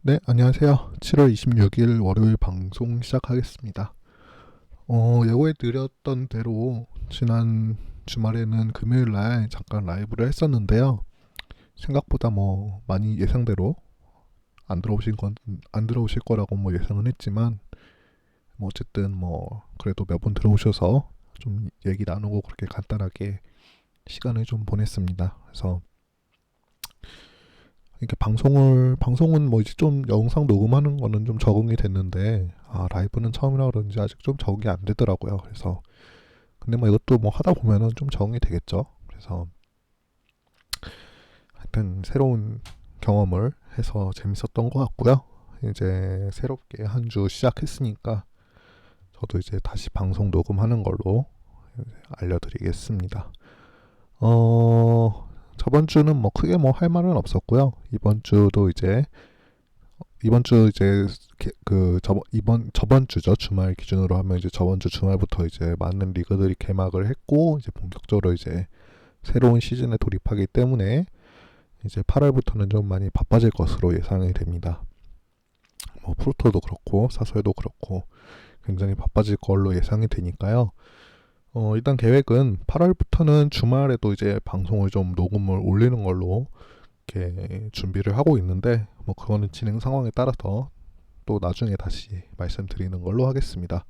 네, 안녕하세요. 7월 26일 월요일 방송 시작하겠습니다. 예고해 드렸던 대로 지난 주말에는 금요일 날 잠깐 라이브를 했었는데요. 생각보다 많이 예상대로 안 들어오실 거라고 예상은 했지만 어쨌든 그래도 몇 분 들어오셔서 좀 얘기 나누고 그렇게 간단하게 시간을 좀 보냈습니다. 그래서 이렇게 방송은 이제 좀 영상 녹음하는 거는 좀 적응이 됐는데, 라이브는 처음이라 그런지 아직 좀 적응이 안 되더라고요. 그래서, 근데 이것도 하다 보면은 좀 적응이 되겠죠. 그래서, 하여튼 새로운 경험을 해서 재밌었던 것 같고요. 이제 새롭게 한 주 시작했으니까, 저도 이제 다시 방송 녹음하는 걸로 알려드리겠습니다. 저번 주는 크게 할 말은 없었고요. 이번 주 이제 저번 주죠. 주말 기준으로 하면 이제 저번 주 주말부터 이제 많은 리그들이 개막을 했고 이제 본격적으로 이제 새로운 시즌에 돌입하기 때문에 이제 8월부터는 좀 많이 바빠질 것으로 예상이 됩니다. 프로토도 그렇고 사설도 그렇고 굉장히 바빠질 걸로 예상이 되니까요. 일단 계획은 8월부터는 주말에도 이제 방송을 좀 녹음을 올리는 걸로 이렇게 준비를 하고 있는데 그거는 진행 상황에 따라서 또 나중에 다시 말씀드리는 걸로 하겠습니다.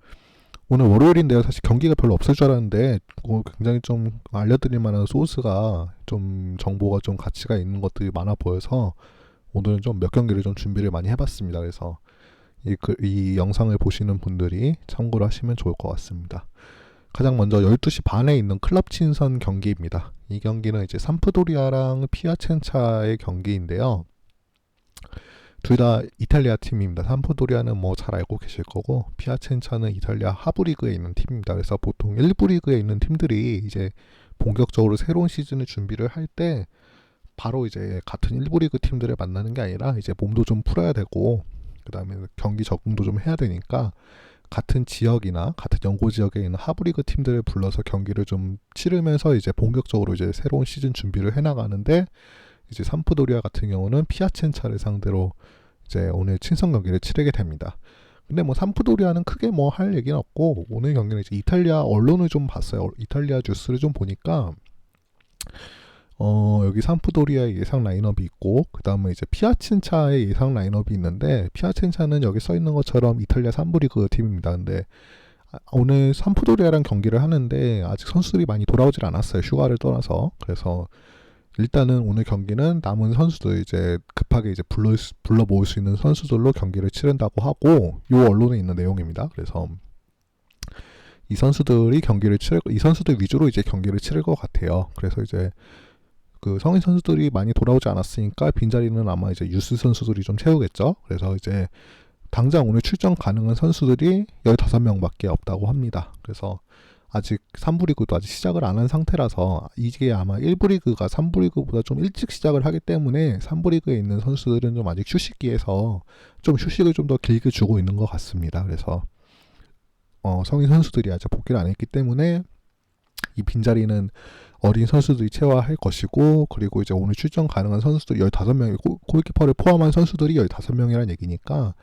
오늘 월요일인데요. 사실 경기가 별로 없을 줄 알았는데 굉장히 좀 알려드릴 만한 소스가 좀 정보가 좀 가치가 있는 것들이 많아 보여서 오늘은 좀 몇 경기를 좀 준비를 많이 해봤습니다. 그래서 이 영상을 보시는 분들이 참고를 하시면 좋을 것 같습니다. 가장 먼저 12시 반에 있는 클럽 친선 경기입니다. 이 경기는 이제 삼프도리아랑 피아첸차의 경기인데요. 둘 다 이탈리아 팀입니다. 삼프도리아는 잘 알고 계실 거고 피아첸차는 이탈리아 하부 리그에 있는 팀입니다. 그래서 보통 1부 리그에 있는 팀들이 이제 본격적으로 새로운 시즌을 준비를 할 때 바로 이제 같은 1부 리그 팀들을 만나는 게 아니라 이제 몸도 좀 풀어야 되고 그다음에 경기 적응도 좀 해야 되니까 같은 지역이나 같은 연고 지역에 있는 하브리그 팀들을 불러서 경기를 좀 치르면서 이제 본격적으로 이제 새로운 시즌 준비를 해나가는데 이제 삼프도리아 같은 경우는 피아첸차를 상대로 이제 오늘 친선 경기를 치르게 됩니다. 근데 삼프도리아는 크게 할 얘기는 없고 오늘 경기는 이제 이탈리아 언론을 좀 봤어요. 이탈리아 뉴스를 좀 보니까 여기 삼프도리아의 예상 라인업이 있고 그 다음에 이제 피아첸차의 예상 라인업이 있는데 피아첸차는 여기 써 있는 것처럼 이탈리아 3부 리그 팀입니다. 근데 오늘 삼프도리아랑 경기를 하는데 아직 선수들이 많이 돌아오질 않았어요. 휴가를 떠나서. 그래서 일단은 오늘 경기는 남은 선수들 이제 급하게 이제 불러 모을 수 있는 선수들로 경기를 치른다고 하고 이 언론에 있는 내용입니다. 그래서 이 선수들 위주로 이제 경기를 치를 것 같아요. 그래서 이제 그 성인 선수들이 많이 돌아오지 않았으니까 빈자리는 아마 이제 유스 선수들이 좀 채우겠죠. 그래서 이제 당장 오늘 출전 가능한 선수들이 15명밖에 없다고 합니다. 그래서 아직 3부 리그도 아직 시작을 안 한 상태라서 이게 아마 1부 리그가 3부 리그보다 좀 일찍 시작을 하기 때문에 3부 리그에 있는 선수들은 좀 아직 휴식기에서 좀 휴식을 좀 더 길게 주고 있는 것 같습니다. 그래서 성인 선수들이 아직 복귀를 안 했기 때문에 이 빈자리는 어린 선수들이 채워할 것이고 그리고 이제 오늘 출전 가능한 선수들 15명이 골키퍼를 포함한 선수들이 15명이라는 얘기니까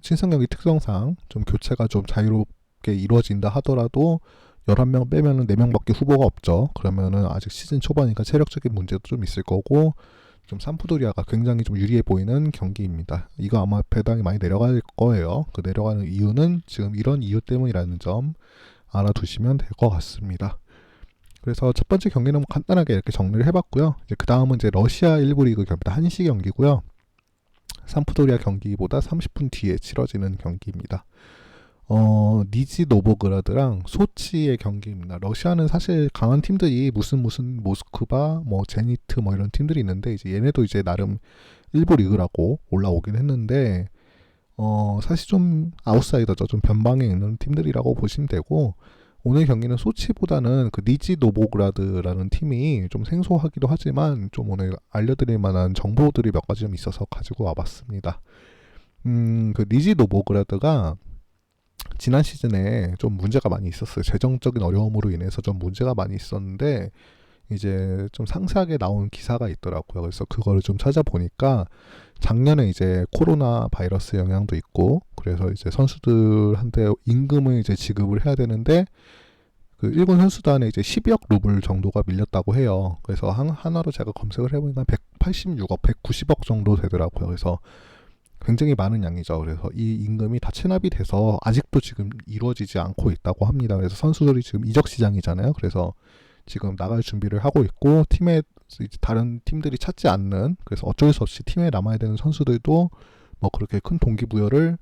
친선 경기 특성상 좀 교체가 좀 자유롭게 이루어진다 하더라도 11명 빼면은 4명밖에 후보가 없죠. 그러면은 아직 시즌 초반이니까 체력적인 문제도 좀 있을 거고 좀 삼프도리아가 굉장히 좀 유리해 보이는 경기입니다. 이거 아마 배당이 많이 내려갈 거예요. 그 내려가는 이유는 지금 이런 이유 때문이라는 점 알아두시면 될 것 같습니다. 그래서 첫 번째 경기는 간단하게 이렇게 정리를 해봤고요. 이제 그 다음은 이제 러시아 1부 리그 경기입니다. 1시 경기고요. 삼프도리아 경기보다 30분 뒤에 치러지는 경기입니다. 니지 노보그라드랑 소치의 경기입니다. 러시아는 사실 강한 팀들이 무슨 모스크바, 제니트 이런 팀들이 있는데 이제 얘네도 이제 나름 1부 리그라고 올라오긴 했는데 사실 좀 아웃사이더죠. 좀 변방에 있는 팀들이라고 보시면 되고 오늘 경기는 소치보다는 그 니지 노보그라드라는 팀이 좀 생소하기도 하지만 좀 오늘 알려드릴 만한 정보들이 몇 가지 좀 있어서 가지고 와봤습니다. 그 니지 노보그라드가 지난 시즌에 좀 문제가 많이 있었어요. 재정적인 어려움으로 인해서 좀 문제가 많이 있었는데 이제 좀 상세하게 나온 기사가 있더라고요. 그래서 그거를 좀 찾아보니까 작년에 이제 코로나 바이러스 영향도 있고 그래서 이제 선수들한테 임금을 이제 지급을 해야 되는데 그 일본 선수단에 이제 12억 루블 정도가 밀렸다고 해요. 그래서 하나로 제가 검색을 해보니까 186억, 190억 정도 되더라고요. 그래서 굉장히 많은 양이죠. 그래서 이 임금이 다 체납이 돼서 아직도 지금 이루어지지 않고 있다고 합니다. 그래서 선수들이 지금 이적 시장이잖아요. 그래서 지금 나갈 준비를 하고 있고 팀에 다른 팀들이 찾지 않는 그래서 어쩔 수 없이 팀에 남아야 되는 선수들도 뭐 그렇게 큰 동기부여를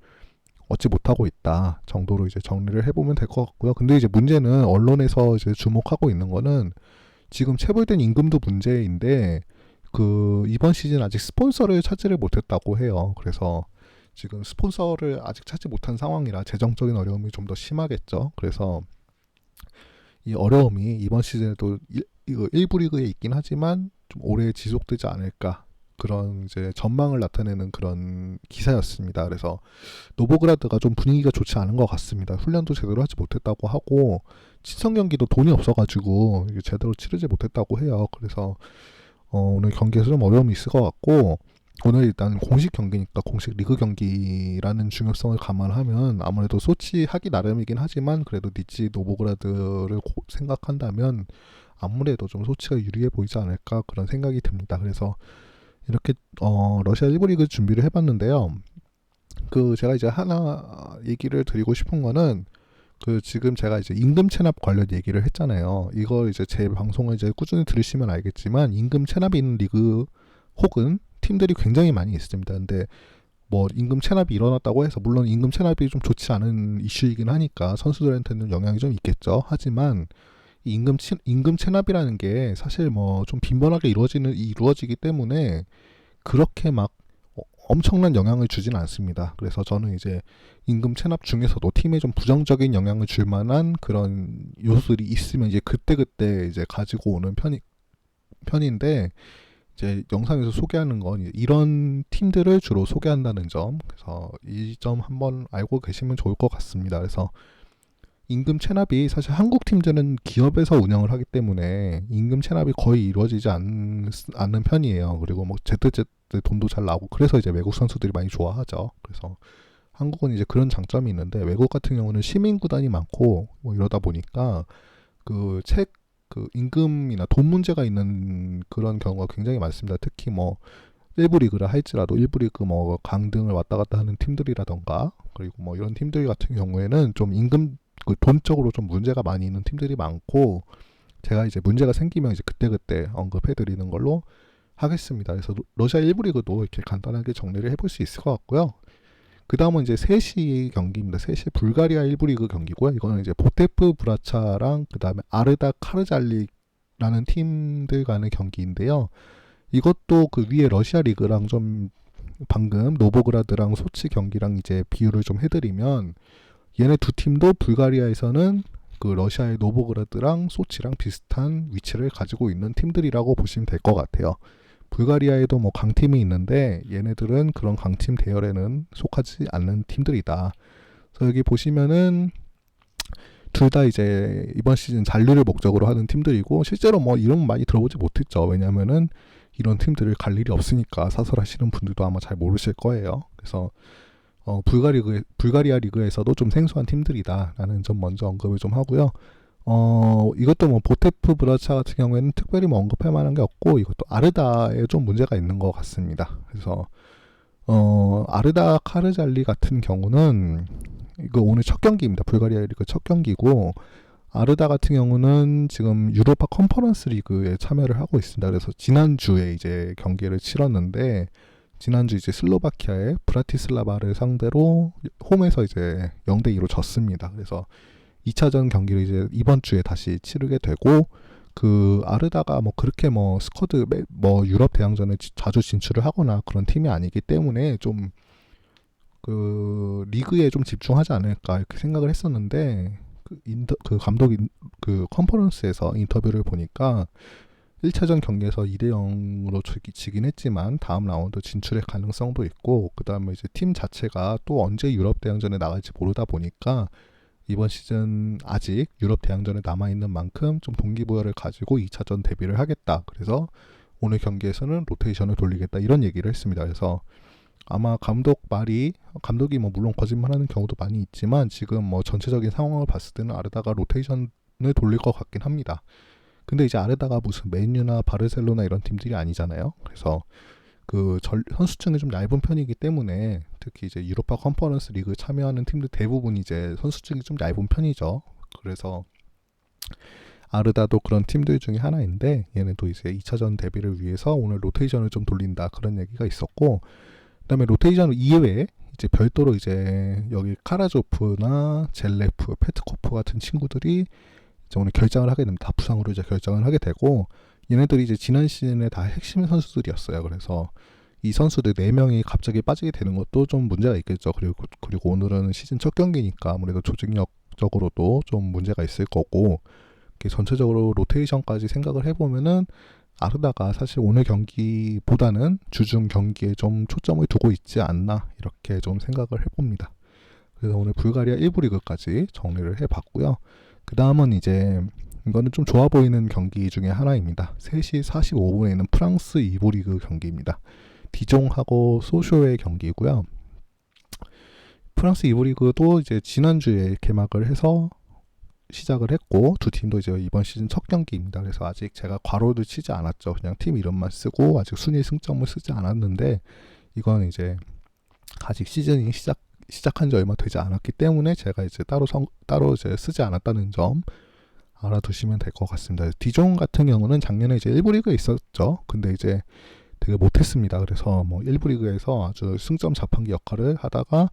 얻지 못하고 있다 정도로 이제 정리를 해보면 될 것 같고요. 근데 이제 문제는 언론에서 이제 주목하고 있는 거는 지금 체불된 임금도 문제인데 그 이번 시즌 아직 스폰서를 찾지를 못했다고 해요. 그래서 지금 스폰서를 아직 찾지 못한 상황이라 재정적인 어려움이 좀 더 심하겠죠. 그래서 이 어려움이 이번 시즌에도 일부 리그에 있긴 하지만 좀 오래 지속되지 않을까 그런 이제 전망을 나타내는 그런 기사였습니다. 그래서 노보그라드가 좀 분위기가 좋지 않은 것 같습니다. 훈련도 제대로 하지 못했다고 하고 친선 경기도 돈이 없어가지고 제대로 치르지 못했다고 해요. 그래서 오늘 경기에서 좀 어려움이 있을 것 같고 오늘 일단 공식 경기니까 공식 리그 경기라는 중요성을 감안하면 아무래도 소치 하기 나름이긴 하지만 그래도 니치 노보그라드를 생각한다면 아무래도 좀 소치가 유리해 보이지 않을까 그런 생각이 듭니다. 그래서 이렇게 러시아 1부 리그 준비를 해봤는데요. 그 제가 이제 하나 얘기를 드리고 싶은 거는 그 지금 제가 이제 임금 체납 관련 얘기를 했잖아요. 이걸 이제 제 방송을 이제 꾸준히 들으시면 알겠지만 임금 체납이 있는 리그 혹은 팀들이 굉장히 많이 있습니다. 근데 뭐 임금 체납이 일어났다고 해서 물론 임금 체납이 좀 좋지 않은 이슈이긴 하니까 선수들한테는 영향이 좀 있겠죠. 하지만 이 임금 체납이라는 게 사실 뭐 좀 빈번하게 이루어지기 때문에 그렇게 막 엄청난 영향을 주진 않습니다. 그래서 저는 이제 임금 체납 중에서도 팀에 좀 부정적인 영향을 줄 만한 그런 요소들이 있으면 이제 그때그때 이제 가지고 오는 편인데 이제 영상에서 소개하는 건 이런 팀들을 주로 소개한다는 점. 그래서 이 점 한번 알고 계시면 좋을 것 같습니다. 그래서 임금 체납이 사실 한국 팀들은 기업에서 운영을 하기 때문에 임금 체납이 거의 이루어지지 않는 편이에요. 그리고 뭐 ZZ 돈도 잘 나오고 그래서 이제 외국 선수들이 많이 좋아하죠. 그래서 한국은 이제 그런 장점이 있는데 외국 같은 경우는 시민 구단이 많고 뭐 이러다 보니까 그 임금이나 돈 문제가 있는 그런 경우가 굉장히 많습니다. 특히 뭐 1부 리그라 할지라도 1부 리그 뭐 강등을 왔다 갔다 하는 팀들이라던가 그리고 뭐 이런 팀들 같은 경우에는 좀 임금 그 돈적으로 좀 문제가 많이 있는 팀들이 많고 제가 이제 문제가 생기면 이제 그때그때 언급해 드리는 걸로 하겠습니다. 그래서 러시아 1부 리그도 이렇게 간단하게 정리를 해볼 수 있을 것 같고요. 그 다음은 이제 3시 경기입니다. 3시 불가리아 1부 리그 경기고요. 이거는 이제 보테프 브라차랑 그 다음에 아르다 카르잘릭라는 팀들 간의 경기인데요. 이것도 그 위에 러시아 리그랑 좀 방금 노보그라드랑 소치 경기랑 이제 비유를 좀 해드리면 얘네 두 팀도 불가리아에서는 그 러시아의 노보그라드랑 소치랑 비슷한 위치를 가지고 있는 팀들이라고 보시면 될 것 같아요. 불가리아에도 뭐 강팀이 있는데 얘네들은 그런 강팀 대열에는 속하지 않는 팀들이다. 그래서 여기 보시면은 둘 다 이제 이번 시즌 잔류를 목적으로 하는 팀들이고 실제로 뭐 이름 많이 들어보지 못했죠. 왜냐면은 이런 팀들을 갈 일이 없으니까 사설하시는 분들도 아마 잘 모르실 거예요. 그래서 불가리아 리그에서도 좀 생소한 팀들이다라는 점 먼저 언급을 좀 하고요. 이것도 뭐 보테프 브라차 같은 경우에는 특별히 뭐 언급할 만한 게 없고 이것도 아르다에 좀 문제가 있는 것 같습니다. 그래서 아르다 카르잘리 같은 경우는 이거 오늘 첫 경기입니다. 불가리아 리그 첫 경기고 아르다 같은 경우는 지금 유로파 컨퍼런스 리그에 참여를 하고 있습니다. 그래서 지난주에 이제 경기를 치렀는데 지난주 이제 슬로바키아의 브라티슬라바를 상대로 홈에서 이제 0대2로 졌습니다. 그래서 2차전 경기를 이제 이번 주에 다시 치르게 되고 그 아르다가 뭐 그렇게 뭐 스쿼드 뭐 유럽 대항전에 자주 진출을 하거나 그런 팀이 아니기 때문에 좀 그 리그에 좀 집중하지 않을까 이렇게 생각을 했었는데 그 감독이 그 컨퍼런스에서 인터뷰를 보니까 1차전 경기에서 2대0으로 지긴 했지만 다음 라운드 진출의 가능성도 있고 그 다음에 이제 팀 자체가 또 언제 유럽 대항전에 나갈지 모르다 보니까 이번 시즌 아직 유럽 대항전에 남아있는 만큼 좀 동기부여를 가지고 2차전 대비를 하겠다. 그래서 오늘 경기에서는 로테이션을 돌리겠다. 이런 얘기를 했습니다. 그래서 아마 감독이 뭐 물론 거짓말하는 경우도 많이 있지만 지금 뭐 전체적인 상황을 봤을 때는 아르다가 로테이션을 돌릴 것 같긴 합니다. 근데 이제 아르다가 무슨 맨유나 바르셀로나 이런 팀들이 아니잖아요. 그래서 그 선수층이 좀 얇은 편이기 때문에 특히 이제 유로파 컨퍼런스 리그 참여하는 팀들 대부분 이제 선수층이 좀 얇은 편이죠. 그래서 아르다도 그런 팀들 중에 하나인데 얘네도 이제 2차전 대비를 위해서 오늘 로테이션을 좀 돌린다 그런 얘기가 있었고, 그다음에 로테이션 이외에 이제 별도로 이제 여기 카라조프나 젤레프, 페트코프 같은 친구들이 이제 오늘 결장을 하게 됩니다. 다 부상으로 이제 결장을 하게 되고, 얘네들이 이제 지난 시즌에 다 핵심 선수들이었어요. 그래서 이 선수들 4명이 갑자기 빠지게 되는 것도 좀 문제가 있겠죠. 그리고 오늘은 시즌 첫 경기니까 아무래도 조직력적으로도 좀 문제가 있을 거고, 전체적으로 로테이션까지 생각을 해보면은 아르다가 사실 오늘 경기보다는 주중 경기에 좀 초점을 두고 있지 않나 이렇게 좀 생각을 해봅니다. 그래서 오늘 불가리아 1부 리그까지 정리를 해봤고요. 그 다음은 이제 이거는 좀 좋아 보이는 경기 중에 하나입니다. 3시 45분에 있는 프랑스 2부 리그 경기입니다. 디종하고 소쇼의 경기고요. 프랑스 2부 리그도 이제 지난주에 개막을 해서 시작을 했고, 두 팀도 이제 이번 시즌 첫 경기입니다. 그래서 아직 제가 괄호를 치지 않았죠. 그냥 팀 이름만 쓰고 아직 순위 승점을 쓰지 않았는데, 이건 이제 아직 시즌이 시작한 지 얼마 되지 않았기 때문에 제가 이제 따로 이제 쓰지 않았다는 점 알아두시면 될 것 같습니다. 디종 같은 경우는 작년에 이제 1부 리그에 있었죠. 근데 이제 되게 못했습니다. 그래서 뭐 1부 리그에서 아주 승점 자판기 역할을 하다가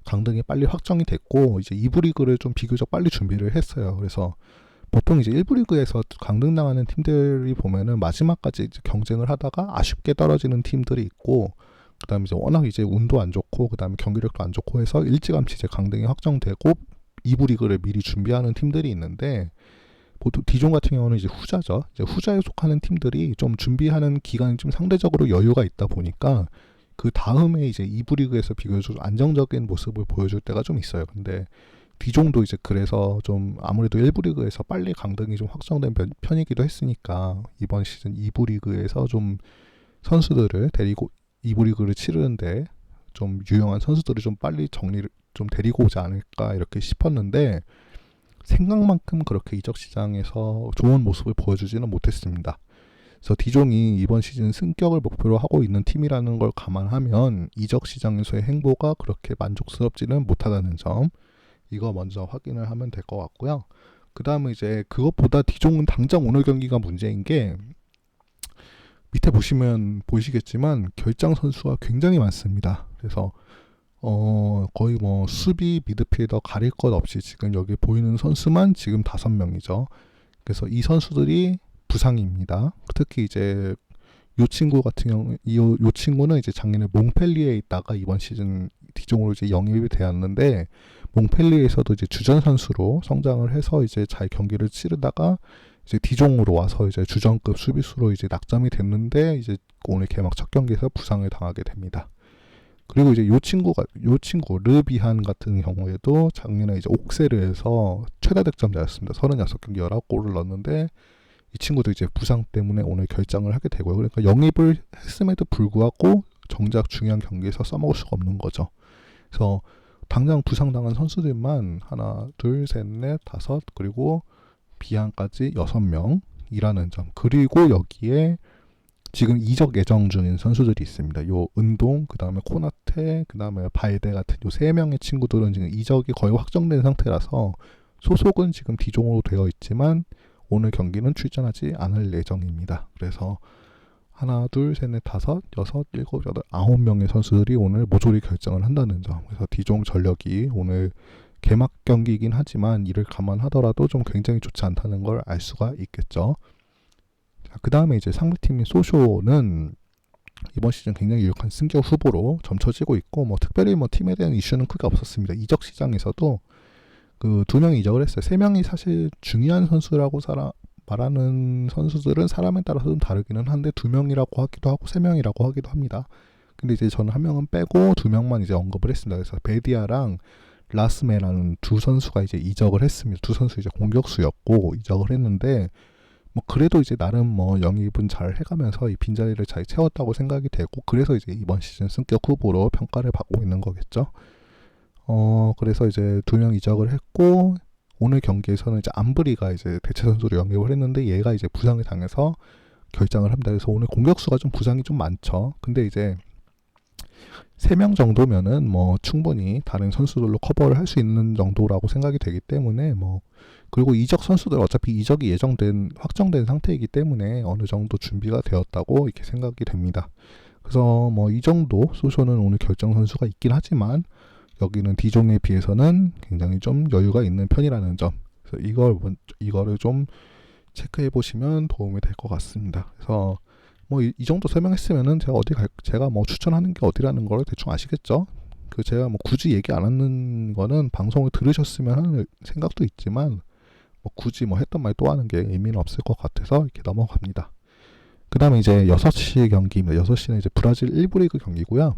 강등이 빨리 확정이 됐고, 이제 2부 리그를 좀 비교적 빨리 준비를 했어요. 그래서 보통 이제 1부 리그에서 강등당하는 팀들이 보면은 마지막까지 이제 경쟁을 하다가 아쉽게 떨어지는 팀들이 있고, 그다음에 이제 워낙 이제 운도 안 좋고 그다음에 경기력도 안 좋고 해서 일찌감치 이제 강등이 확정되고 2부 리그를 미리 준비하는 팀들이 있는데, 보통 디종 같은 경우는 이제 후자죠. 이제 후자에 속하는 팀들이 좀 준비하는 기간이 좀 상대적으로 여유가 있다 보니까 그 다음에 이제 2부 리그에서 비교적 안정적인 모습을 보여줄 때가 좀 있어요. 근데 디종도 이제 그래서 좀 아무래도 1부 리그에서 빨리 강등이 좀 확정된 편이기도 했으니까 이번 시즌 2부 리그에서 좀 선수들을 데리고 2부 리그를 치르는데 좀 유용한 선수들을 좀 빨리 정리를 좀 데리고 오지 않을까 이렇게 싶었는데, 생각만큼 그렇게 이적 시장에서 좋은 모습을 보여주지는 못했습니다. 그래서 디종이 이번 시즌 승격을 목표로 하고 있는 팀이라는 걸 감안하면 이적 시장에서의 행보가 그렇게 만족스럽지는 못하다는 점, 이거 먼저 확인을 하면 될 것 같고요. 그 다음에 이제 그것보다 디종은 당장 오늘 경기가 문제인 게, 밑에 보시면 보이시겠지만 결장 선수가 굉장히 많습니다. 그래서 거의 뭐 수비 미드필더 가릴 것 없이 지금 여기 보이는 선수만 지금 5명이죠. 그래서 이 선수들이 부상입니다. 특히 이제 요 친구 같은 경우, 요 친구는 이제 작년에 몽펠리에 있다가 이번 시즌 디종으로 이제 영입이 되었는데, 몽펠리에서도 이제 주전 선수로 성장을 해서 이제 잘 경기를 치르다가 이제 디종으로 와서 이제 주전급 수비수로 이제 낙점이 됐는데, 이제 오늘 개막 첫 경기에서 부상을 당하게 됩니다. 그리고 이제 요 친구 르비한 같은 경우에도 작년에 이제 옥세르에서 최다 득점자였습니다. 36경기 19골을 넣었는데 이 친구도 이제 부상 때문에 오늘 결장을 하게 되고요. 그러니까 영입을 했음에도 불구하고 정작 중요한 경기에서 써먹을 수가 없는 거죠. 그래서 당장 부상당한 선수들만 하나, 둘, 셋, 넷, 다섯, 그리고 비한까지 6명이라는 점. 그리고 여기에 지금 이적 예정 중인 선수들이 있습니다. 요 은동, 그 다음에 코나테, 그 다음에 발데 같은 요 3명의 친구들은 지금 이적이 거의 확정된 상태라서 소속은 지금 디종으로 되어 있지만 오늘 경기는 출전하지 않을 예정입니다. 그래서 하나, 둘, 셋, 넷, 다섯, 여섯, 일곱, 여덟, 9명의 선수들이 오늘 모조리 결정을 한다는 점. 그래서 디종 전력이 오늘 개막 경기이긴 하지만 이를 감안하더라도 좀 굉장히 좋지 않다는 걸 알 수가 있겠죠. 그 다음에 이제 상대팀인 소쇼는 이번 시즌 굉장히 유력한 승격 후보로 점쳐지고 있고, 뭐 특별히 뭐 팀에 대한 이슈는 크게 없었습니다. 이적 시장에서도 그 2명이 이적을 했어요. 3명이 사실 중요한 선수라고 말하는 선수들은 사람에 따라서 좀 다르기는 한데 2명이라고 하기도 하고 3명이라고 하기도 합니다. 근데 이제 저는 1명은 빼고 2명만 이제 언급을 했습니다. 그래서 베디아랑 라스메라는 두 선수가 이제 이적을 했습니다. 두 선수 이제 공격수였고 이적을 했는데 뭐 그래도 이제 나름 뭐 영입은 잘 해가면서 이 빈자리를 잘 채웠다고 생각이 되고 그래서 이제 이번 시즌 승격 후보로 평가를 받고 있는 거겠죠. 그래서 이제 두 명 이적을 했고 오늘 경기에서는 이제 암브리가 이제 대체 선수로 영입을 했는데 얘가 이제 부상을 당해서 결장을 합니다. 그래서 오늘 공격수가 좀 부상이 좀 많죠. 근데 이제 3명 정도면은 뭐 충분히 다른 선수들로 커버를 할 수 있는 정도라고 생각이 되기 때문에 뭐 그리고 이적 선수들 어차피 이적이 확정된 상태이기 때문에 어느 정도 준비가 되었다고 이렇게 생각이 됩니다. 그래서 뭐 이 정도 소쇼는 오늘 결정 선수가 있긴 하지만 여기는 D종에 비해서는 굉장히 좀 여유가 있는 편이라는 점. 그래서 이거를 좀 체크해 보시면 도움이 될 것 같습니다. 그래서 뭐 이 정도 설명했으면은 제가 뭐 추천하는 게 어디라는 걸 대충 아시겠죠? 제가 뭐 굳이 얘기 안 하는 거는 방송을 들으셨으면 하는 생각도 있지만 뭐 굳이 뭐 했던 말 또 하는 게 의미는 없을 것 같아서 이렇게 넘어갑니다. 그 다음에 이제 6시 경기입니다. 6시는 이제 브라질 1부 리그 경기고요.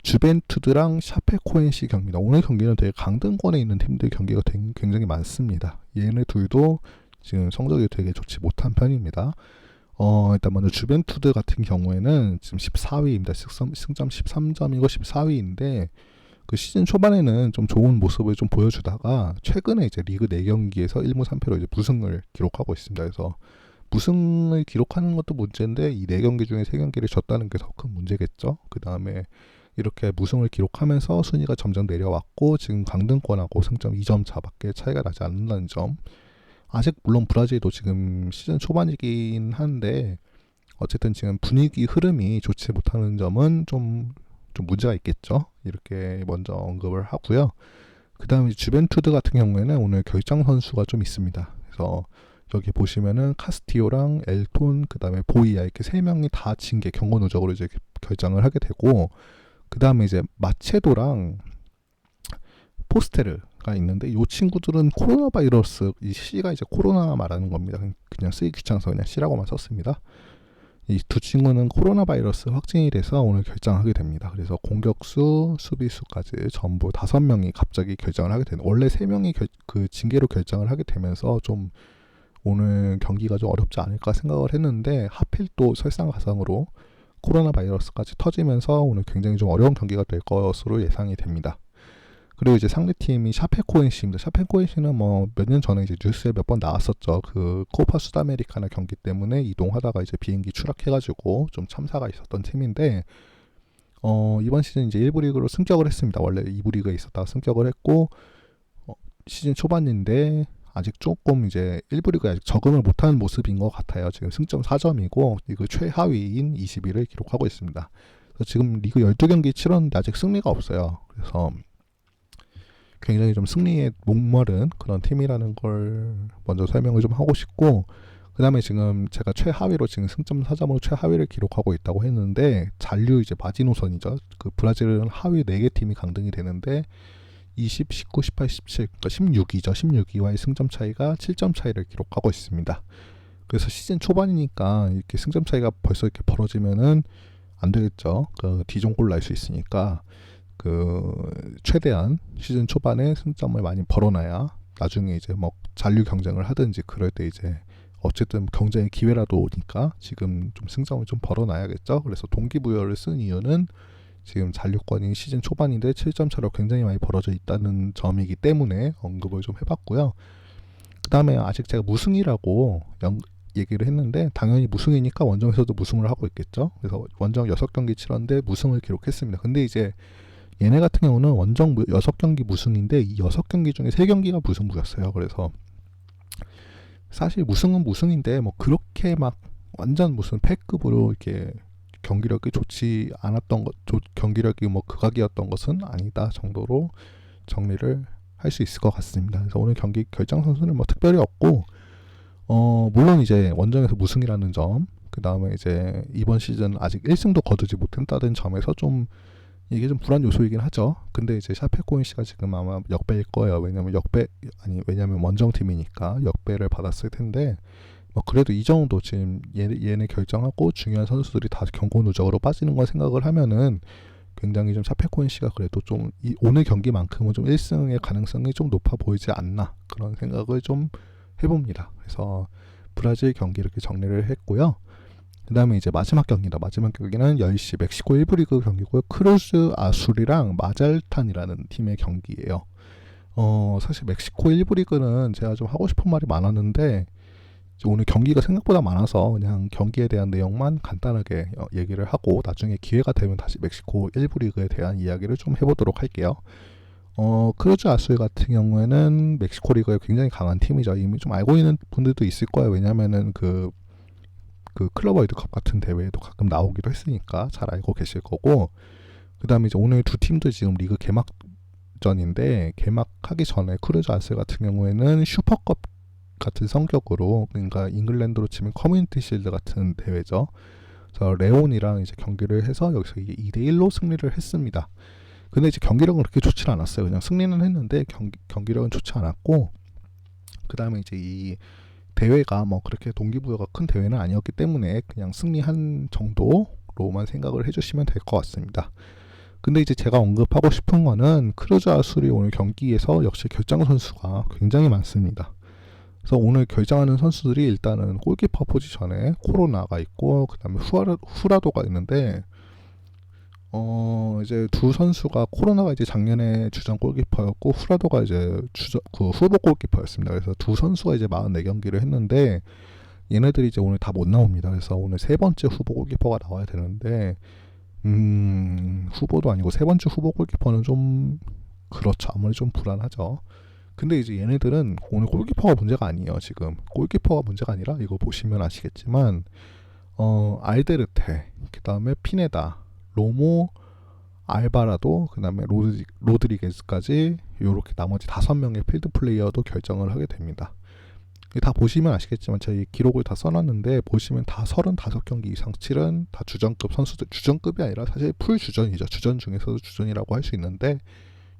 주벤투드랑 샤페코엔시 경기입니다. 오늘 경기는 되게 강등권에 있는 팀들 경기가 굉장히 많습니다. 얘네 둘도 지금 성적이 되게 좋지 못한 편입니다. 일단 먼저 주벤투드 같은 경우에는 지금 14위입니다. 승점 13점이고 14위인데 그 시즌 초반에는 좀 좋은 모습을 좀 보여주다가 최근에 이제 리그 4경기에서 1무 3패로 이제 무승을 기록하고 있습니다. 그래서 무승을 기록하는 것도 문제인데 이 4경기 중에 3경기를 졌다는 게 더 큰 문제겠죠. 그 다음에 이렇게 무승을 기록하면서 순위가 점점 내려왔고 지금 강등권하고 승점 2점 차밖에 차이가 나지 않는다는 점. 아직 물론 브라질도 지금 시즌 초반이긴 한데 어쨌든 지금 분위기 흐름이 좋지 못하는 점은 좀 문제가 있겠죠. 이렇게 먼저 언급을 하고요. 그 다음에 주벤투드 같은 경우에는 오늘 결장 선수가 좀 있습니다. 그래서 여기 보시면은 카스티오랑 엘톤 그 다음에 보이아 이렇게 3명이 다 징계 경고 누적으로 이제 결장을 하게 되고 그 다음에 이제 마체도랑 포스테르가 있는데 이 친구들은 코로나 바이러스 이 C가 이제 코로나 말하는 겁니다. 그냥 쓰기 귀찮아서 그냥 C라고만 썼습니다. 이 두 친구는 코로나 바이러스 확진이 돼서 오늘 결장하게 됩니다. 그래서 공격수, 수비수까지 전부 5명이 갑자기 결장을 하게 되는 원래 3명이 그 징계로 결장을 하게 되면서 좀 오늘 경기가 좀 어렵지 않을까 생각을 했는데 하필 또 설상가상으로 코로나 바이러스까지 터지면서 오늘 굉장히 좀 어려운 경기가 될 것으로 예상이 됩니다. 그리고 이제 상대팀이 샤페코엔시입니다. 샤페코엔시는 뭐 몇 년 전에 이제 뉴스에 몇 번 나왔었죠. 그 코파 수다메리카나 경기 때문에 이동하다가 이제 비행기 추락해가지고 좀 참사가 있었던 팀인데 이번 시즌 이제 1부 리그로 승격을 했습니다. 원래 2부 리그에 있었다가 승격을 했고 시즌 초반인데 아직 조금 이제 1부 리그에 아직 적응을 못하는 모습인 것 같아요. 지금 승점 4점이고 리그 최하위인 20위를 기록하고 있습니다. 그래서 지금 리그 12경기 치렀는데 아직 승리가 없어요. 그래서 굉장히 좀 승리에 목마른 그런 팀이라는 걸 먼저 설명을 좀 하고 싶고 그 다음에 지금 제가 최하위로 지금 승점 4점으로 최하위를 기록하고 있다고 했는데 잔류 이제 마지노선이죠. 그 브라질은 하위 4개 팀이 강등이 되는데 20, 19, 18, 17, 그러니까 16위죠. 16위와의 승점 차이가 7점 차이를 기록하고 있습니다. 그래서 시즌 초반이니까 이렇게 승점 차이가 벌써 이렇게 벌어지면은 안 되겠죠. 그 D종골 날 수 있으니까 최대한 시즌 초반에 승점을 많이 벌어놔야 나중에 이제 뭐 잔류 경쟁을 하든지 그럴 때 이제 어쨌든 경쟁의 기회라도 오니까 지금 좀 승점을 좀 벌어놔야겠죠. 그래서 동기부여를 쓴 이유는 지금 잔류권이 시즌 초반인데 7점 차로 굉장히 많이 벌어져 있다는 점이기 때문에 언급을 좀 해봤고요. 그 다음에 아직 제가 무승이라고 얘기를 했는데 당연히 무승이니까 원정에서도 무승을 하고 있겠죠. 그래서 원정 6경기 치렀는데 무승을 기록했습니다. 근데 이제 얘네 같은 경우는 원정 6경기 무승인데 이 6경기 중에 3경기가 무승부였어요. 그래서 사실 무승은 무승인데 뭐 그렇게 막 완전 무슨 패급으로 이렇게 경기력이 좋지 않았던 경기력이 뭐 극악이었던 것은 아니다 정도로 정리를 할 수 있을 것 같습니다. 그래서 오늘 경기 결장 선수는 뭐 특별히 없고 물론 이제 원정에서 무승이라는 점, 그 다음에 이제 이번 시즌 아직 1승도 거두지 못했다는 점에서 좀 이게 좀 불안 요소이긴 하죠. 근데 이제 샤페코인씨가 지금 아마 역배일 거예요. 왜냐면 원정팀이니까 역배를 받았을 텐데 뭐 그래도 이 정도 지금 얘네 결정하고 중요한 선수들이 다 경고 누적으로 빠지는 걸 생각을 하면은 굉장히 좀 차페코니치가 그래도 좀 오늘 경기만큼은 좀 1승의 가능성이 좀 높아 보이지 않나 그런 생각을 좀 해봅니다. 그래서 브라질 경기 이렇게 정리를 했고요. 그 다음에 이제 마지막 경기다. 마지막 경기는 10시 멕시코 1부 리그 경기고요. 크루즈 아술이랑 마잘탄이라는 팀의 경기예요. 사실 멕시코 1부 리그는 제가 좀 하고 싶은 말이 많았는데 오늘 경기가 생각보다 많아서 그냥 경기에 대한 내용만 간단하게 얘기를 하고 나중에 기회가 되면 다시 멕시코 1부 리그에 대한 이야기를 좀 해보도록 할게요. 크루즈 아술 같은 경우에는 멕시코 리그에 굉장히 강한 팀이죠. 이미 좀 알고 있는 분들도 있을 거예요. 왜냐면은 그 클럽 월드컵 같은 대회에도 가끔 나오기도 했으니까 잘 알고 계실 거고, 그 다음에 이제 오늘 두 팀도 지금 리그 개막전인데 개막하기 전에 크루즈 아술 같은 경우에는 슈퍼컵 같은 성격으로, 그러니까 잉글랜드로 치면 커뮤니티 실드 같은 대회죠. 그래서 레온이랑 이제 경기를 해서 여기서 이게 2대1로 승리를 했습니다. 근데 이제 경기력은 그렇게 좋지 않았어요. 그냥 승리는 했는데 경기력은 좋지 않았고, 그 다음에 이제 이 대회가 뭐 그렇게 동기부여가 큰 대회는 아니었기 때문에 그냥 승리한 정도로만 생각을 해주시면 될 것 같습니다. 근데 이제 제가 언급하고 싶은 거는 크루즈 아술이 오늘 경기에서 역시 결장 선수가 굉장히 많습니다. 그래서 오늘 결장하는 선수들이 일단은 골키퍼 포지션에 코로나가 있고, 그 다음에 후라도가 있는데, 이제 두 선수가 코로나가 이제 작년에 주전 골키퍼였고 후라도가 이제 후보 골키퍼였습니다. 그래서 두 선수가 이제 44경기를 했는데 얘네들이 이제 오늘 다 못 나옵니다. 그래서 오늘 세 번째 후보 골키퍼가 나와야 되는데 후보도 아니고 세 번째 후보 골키퍼는 좀 그렇죠. 아무리 좀 불안하죠. 근데 이제 얘네들은 오늘 골키퍼가 문제가 아니에요. 지금 골키퍼가 문제가 아니라 이거 보시면 아시겠지만 알데르테, 그 다음에 피네다, 로모, 알바라도, 그 다음에 로드리게즈까지 이렇게 나머지 5명의 필드 플레이어도 결정을 하게 됩니다. 다 보시면 아시겠지만 저희 기록을 다 써놨는데 보시면 다 35경기 이상 치른 다 주전급 선수들, 주전급이 아니라 사실 풀 주전이죠. 주전 중에서도 주전이라고 할 수 있는데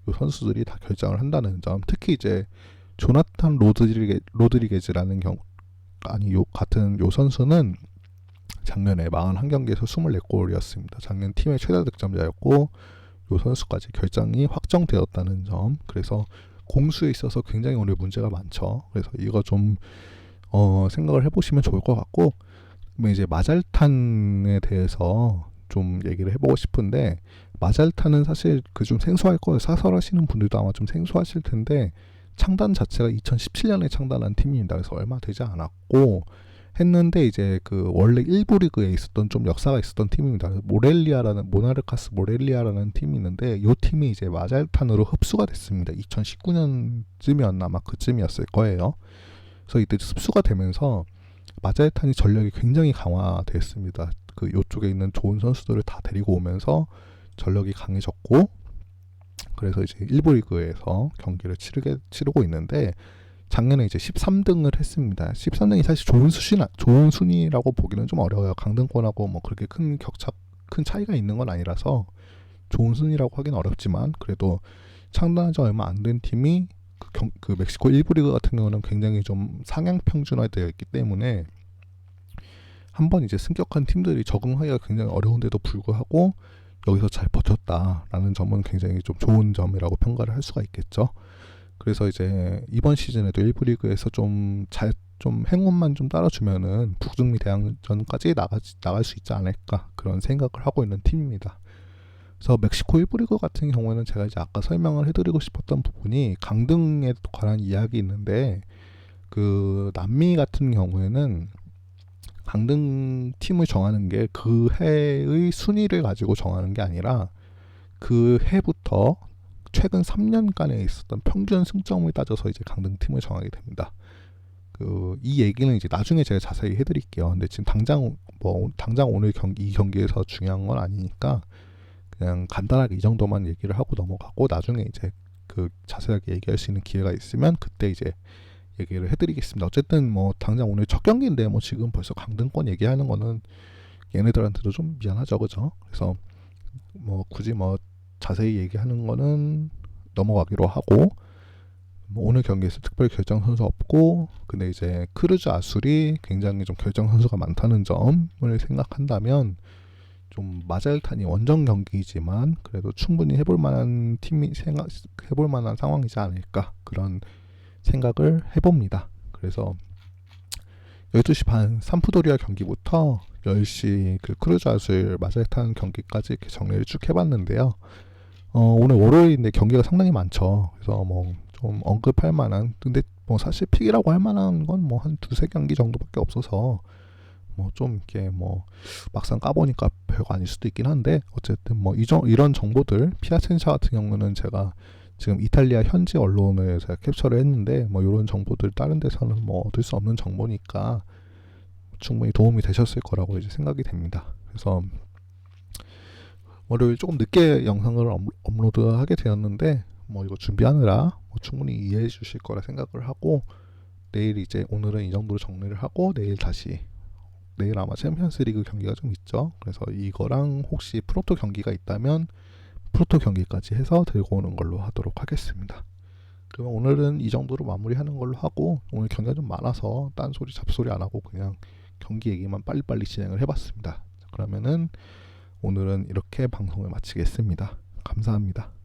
이 선수들이 다 결정을 한다는 점, 특히 이제 조나탄 로드리게즈라는 같은 요 선수는 작년에 41경기에서 24골이었습니다. 작년 팀의 최다 득점자였고 이 선수까지 결정이 확정되었다는 점, 그래서 공수에 있어서 굉장히 오늘 문제가 많죠. 그래서 이거 좀 생각을 해보시면 좋을 것 같고, 이제 마잘탄에 대해서 좀 얘기를 해보고 싶은데, 마잘탄은 사실 그 좀 생소할 거예요. 사설하시는 분들도 아마 좀 생소하실 텐데 창단 자체가 2017년에 창단한 팀입니다. 그래서 얼마 되지 않았고 했는데 이제 그 원래 1부 리그에 있었던 좀 역사가 있었던 팀입니다. 모나르카스 모렐리아라는 팀이 있는데 이 팀이 이제 마잘탄으로 흡수가 됐습니다. 2019년쯤이었나 아마 그쯤이었을 거예요. 그래서 이때 흡수가 되면서 마잘탄이 전력이 굉장히 강화됐습니다. 그 요쪽에 있는 좋은 선수들을 다 데리고 오면서 전력이 강해졌고, 그래서 이제 1부 리그에서 경기를 치르고 있는데 작년에 이제 13등을 했습니다. 13등이 사실 좋은 순위라고 보기는 좀 어려워요. 강등권하고 뭐 그렇게 큰 차이가 있는 건 아니라서 좋은 순위라고 하긴 어렵지만, 그래도 창단한 지 얼마 안 된 팀이 그 멕시코 1부 리그 같은 경우는 굉장히 좀 상향 평준화되어 있기 때문에 한번 이제 승격한 팀들이 적응하기가 굉장히 어려운데도 불구하고 여기서 잘 버텼다라는 점은 굉장히 좀 좋은 점이라고 평가를 할 수가 있겠죠. 그래서 이제 이번 시즌에도 1부 리그에서 좀 행운만 좀 따라주면은 북중미 대항전까지 나갈 수 있지 않을까, 그런 생각을 하고 있는 팀입니다. 그래서 멕시코 1부 리그 같은 경우에는 제가 이제 아까 설명을 해드리고 싶었던 부분이 강등에 관한 이야기 있는데, 그 남미 같은 경우에는 강등 팀을 정하는 게 그 해의 순위를 가지고 정하는 게 아니라 그 해부터 최근 3년간에 있었던 평균 승점을 따져서 이제 강등 팀을 정하게 됩니다. 이 얘기는 이제 나중에 제가 자세히 해드릴게요. 근데 지금 당장 오늘 이 경기에서 중요한 건 아니니까 그냥 간단하게 이 정도만 얘기를 하고 넘어가고, 나중에 이제 그 자세하게 얘기할 수 있는 기회가 있으면 그때 이제 얘기를 해드리겠습니다. 어쨌든 뭐 당장 오늘 첫 경기인데 뭐 지금 벌써 강등권 얘기하는 거는 얘네들한테도 좀 미안하죠, 그죠? 그래서 뭐 굳이 뭐 자세히 얘기하는 거는 넘어가기로 하고, 뭐 오늘 경기에서 특별히 결정 선수 없고, 근데 이제 크루즈 아술이 굉장히 좀 결정 선수가 많다는 점을 생각한다면 좀 마잘탄이 원정 경기이지만 그래도 충분히 해볼 만한 해볼 만한 상황이지 않을까 그런 생각을 해봅니다. 그래서 12시 반 산프도리아 경기부터 10시 그 크루즈아술 마잘탄 경기까지 이렇게 정리를 쭉 해봤는데요. 오늘 월요일인데 경기가 상당히 많죠. 그래서 뭐 좀 언급할 만한, 근데 뭐 사실 픽이라고 할 만한 건 뭐 한 두세 경기 정도밖에 없어서 뭐 좀 이렇게 뭐 막상 까보니까 별거 아닐 수도 있긴 한데, 어쨌든 뭐 이런 정보들, 피아첸샤 같은 경우는 제가 지금 이탈리아 현지 언론을 제가 캡처를 했는데, 뭐 이런 정보들 다른 데서는 뭐 얻을 수 없는 정보니까 충분히 도움이 되셨을 거라고 이제 생각이 됩니다. 그래서 월요일 조금 늦게 영상을 업로드하게 되었는데, 뭐 이거 준비하느라 뭐 충분히 이해해 주실 거라 생각을 하고, 내일 이제 오늘은 이 정도로 정리를 하고 내일 아마 챔피언스리그 경기가 좀 있죠. 그래서 이거랑 혹시 프로토 경기가 있다면 프로토 경기까지 해서 들고 오는 걸로 하도록 하겠습니다. 그러면 오늘은 이 정도로 마무리하는 걸로 하고, 오늘 경기가 좀 많아서 딴소리 잡소리 안 하고 그냥 경기 얘기만 빨리빨리 진행을 해봤습니다. 그러면은 오늘은 이렇게 방송을 마치겠습니다. 감사합니다.